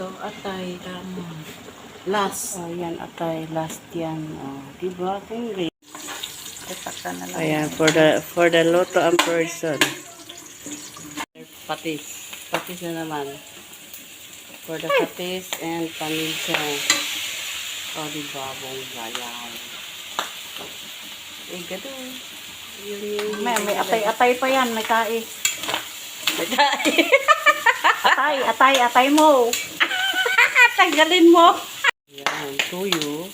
ito, atay, tama. Last. Oh, yan atay, last yan. Oh, diba? Kung tatakta na lang. Ayan, for the loto ang person. Patis. Patis na naman. For the patis and paminsa. Oh, diba? Bongga yan. Eh, gano'n. May atay pa yan, may kais. May kais. Atay mo. Tanggalin mo. Ayan, tuyo.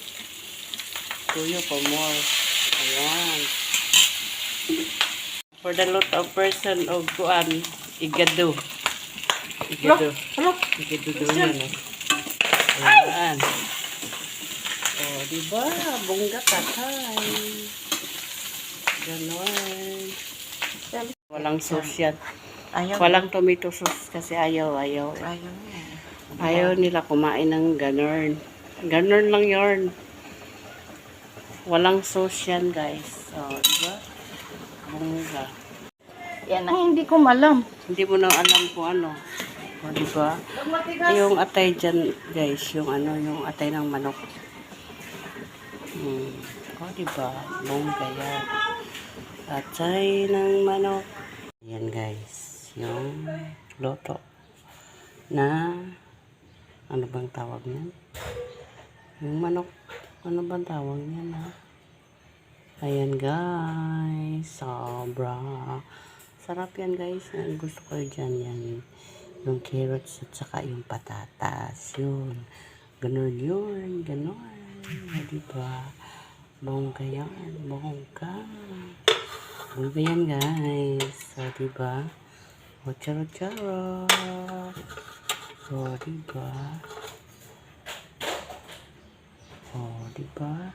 Tuyo for more. Ayan. For the lot of person of kuan, igado. Igado. Igado doon yan. Ayan. O, diba? Bongga tatay. Ganon. Walang sauce yan. Walang tomato sauce kasi ayaw. Ayaw nila kumain ng ganon. Ganon lang yun. Walang sauce yan, guys. O, diba? Bongga. Yan ay hindi ko malam. Hindi mo na alam kung ano. O, diba? Yung atay dyan, guys. Yung ano, yung atay ng manok. O, diba? Bongga yan. Atay ng manok. Ayan, guys. Yung loto na ano bang tawag niyan? Yung manok. Ano bang tawag niyan, ha? Ayan, guys. Sobra. Sarap yan, guys. Ang gusto ko dyan yan. Yung carrots at saka yung patatas. Yun. Ganon yun. Ganon. Diba? Bongga yan. Bongga. Bongga yan, guys. So, diba? O, charo-charo. So, diba? O, diba?